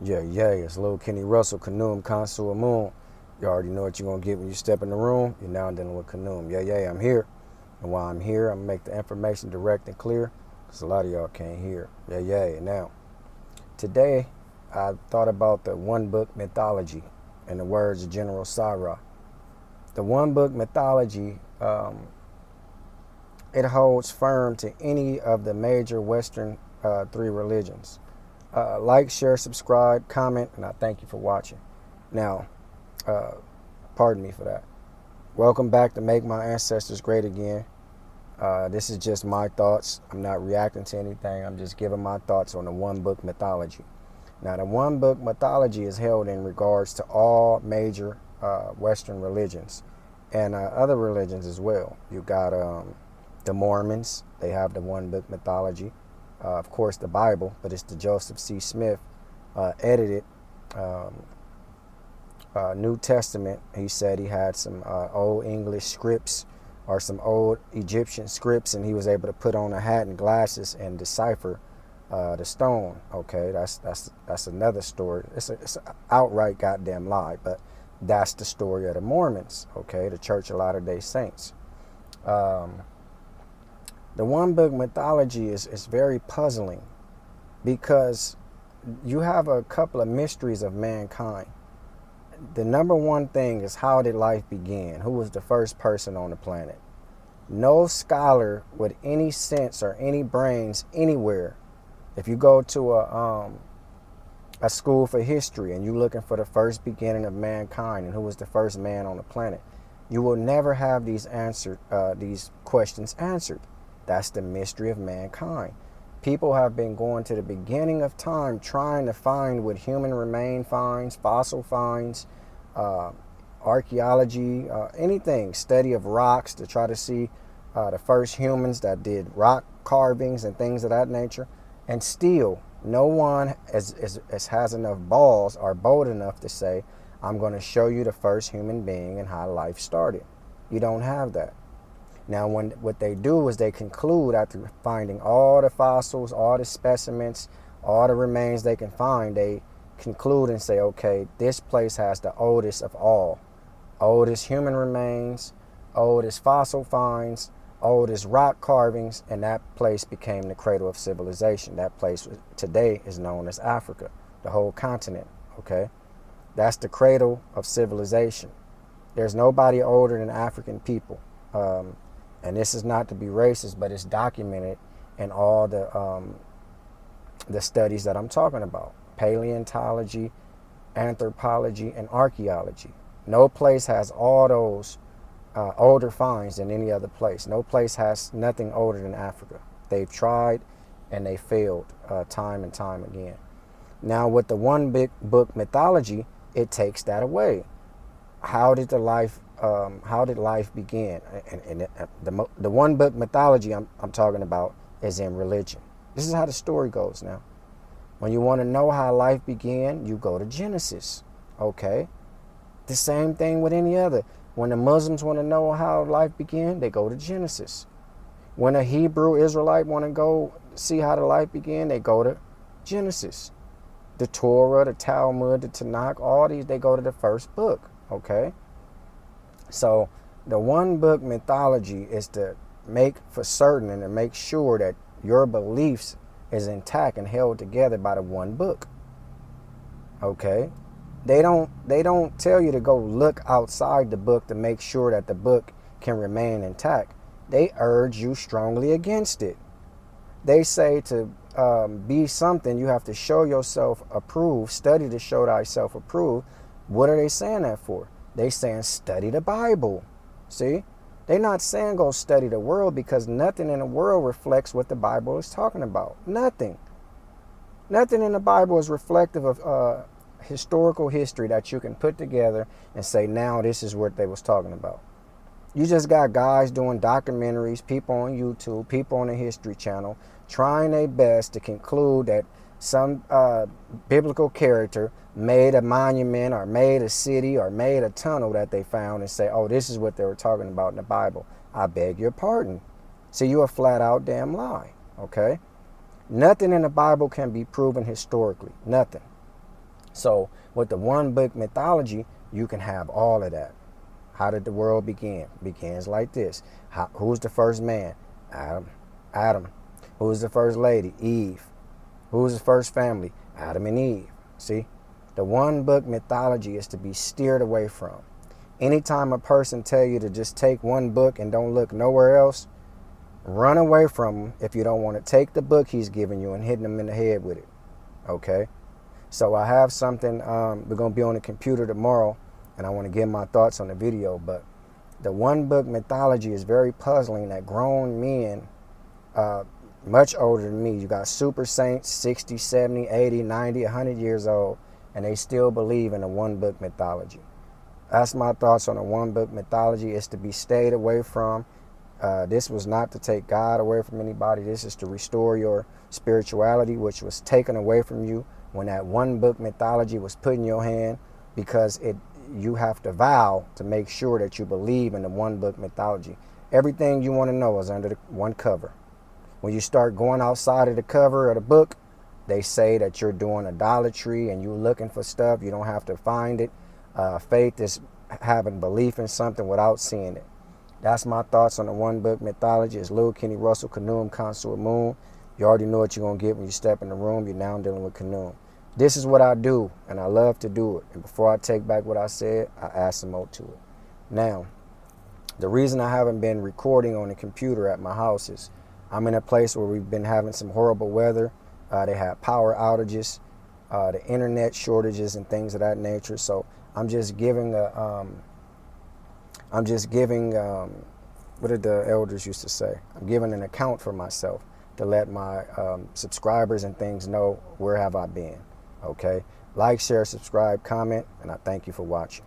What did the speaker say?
Yeah, it's Lil Kenny Russell, Kanoom, Consul Moon. You already know what you're going to get when you step in the room. You're now dealing with Kanoom. I'm here. And while I'm here, I'm going to make the information direct and clear because a lot of y'all can't hear. Now, today, I thought about the one book mythology in the words of General Sarah. The one book mythology, it holds firm to any of the major Western three religions. Like, share, subscribe, comment, and I thank you for watching. Now, uh, pardon me for that. Welcome back to Make My Ancestors Great Again. This is just my thoughts. I'm not reacting to anything. I'm just giving my thoughts on the one book mythology. Now, the one book mythology is held in regards to all major Western religions and other religions as well. You got the Mormons. They have the one book mythology. Of course, the Bible, but it's the Joseph C. Smith edited New Testament. He said he had some old English scripts or some old Egyptian scripts, and he was able to put on a hat and glasses and decipher the stone. Okay, that's another story. It's an outright goddamn lie, but that's the story of the Mormons. Okay, the Church of Latter-day Saints. The one book mythology is very puzzling because you have a couple of mysteries of mankind. The number one thing is, how did life begin? Who was the first person on the planet? No scholar with any sense or any brains anywhere, if you go to a school for history and you're looking for the first beginning of mankind and who was the first man on the planet, you will never have these questions answered. That's the mystery of mankind. People have been going to the beginning of time trying to find what human remain finds, fossil finds, archaeology, anything, study of rocks to try to see the first humans that did rock carvings and things of that nature. And still, no one has enough balls or bold enough to say, I'm going to show you the first human being and how life started. You don't have that. Now, what they do is they conclude, after finding all the fossils, all the specimens, all the remains they can find, they conclude and say, okay, this place has the oldest of all. Oldest human remains, oldest fossil finds, oldest rock carvings, and that place became the cradle of civilization. That place today is known as Africa, the whole continent, okay? That's the cradle of civilization. There's nobody older than African people. And this is not to be racist, but it's documented in all the studies that I'm talking about. Paleontology, anthropology, and archaeology. No place has all those older finds than any other place. No place has nothing older than Africa. They've tried and they failed time and time again. Now, with the one big book mythology, it takes that away. How did life begin? And the one book mythology I'm talking about is in religion. This is how the story goes now. When you want to know how life began, you go to Genesis. Okay? The same thing with any other. When the Muslims want to know how life began, they go to Genesis. When a Hebrew Israelite want to go see how the life began, they go to Genesis. The Torah, the Talmud, the Tanakh, all these, they go to the first book. Okay? So the one book mythology is to make for certain and to make sure that your beliefs is intact and held together by the one book. Okay? They don't tell you to go look outside the book to make sure that the book can remain intact. They urge you strongly against it. They say to be something, you have to show yourself approved, study to show thyself approved. What are they saying that for? They saying study the Bible. See? They're not saying go study the world, because nothing in the world reflects what the Bible is talking about. Nothing. Nothing in the Bible is reflective of historical history that you can put together and say, now this is what they was talking about. You just got guys doing documentaries, people on YouTube, people on the History Channel, trying their best to conclude that some biblical character made a monument or made a city or made a tunnel that they found and say, oh, this is what they were talking about in the Bible. I beg your pardon. See, you're a flat out damn lie, okay? Nothing in the Bible can be proven historically. Nothing. So with the one book mythology, you can have all of that. How did the world begin? Begins like this. Who's the first man? Adam. Adam. Who's the first lady? Eve. Who's the first family? Adam and Eve. See? The one book mythology is to be steered away from. Anytime a person tell you to just take one book and don't look nowhere else, run away from him if you don't want to take the book he's giving you and hitting him in the head with it. Okay? So I have something, we're going to be on the computer tomorrow, and I want to give my thoughts on the video, but the one book mythology is very puzzling that grown men, much older than me, you got super saints, 60, 70, 80, 90, 100 years old, and they still believe in the one book mythology. That's my thoughts on the one book mythology. It's to be stayed away from. This was not to take God away from anybody. This is to restore your spirituality, which was taken away from you when that one book mythology was put in your hand, because you have to vow to make sure that you believe in the one book mythology. Everything you want to know is under the one cover. When you start going outside of the cover of the book, they say that you're doing idolatry and you're looking for stuff. You don't have to find it. Faith is having belief in something without seeing it. That's my thoughts on the one book mythology. It's Lil Kenny Russell, Canoeum, Consort Moon. You already know what you're going to get when you step in the room. You're now dealing with Canoeum. This is what I do, and I love to do it. And before I take back what I said, I add some more to it. Now, the reason I haven't been recording on the computer at my house is I'm in a place where we've been having some horrible weather. They had power outages, the internet shortages and things of that nature. So I'm just giving what did the elders used to say? I'm giving an account for myself to let my subscribers and things know where have I been. Okay? Like, share, subscribe, comment, and I thank you for watching.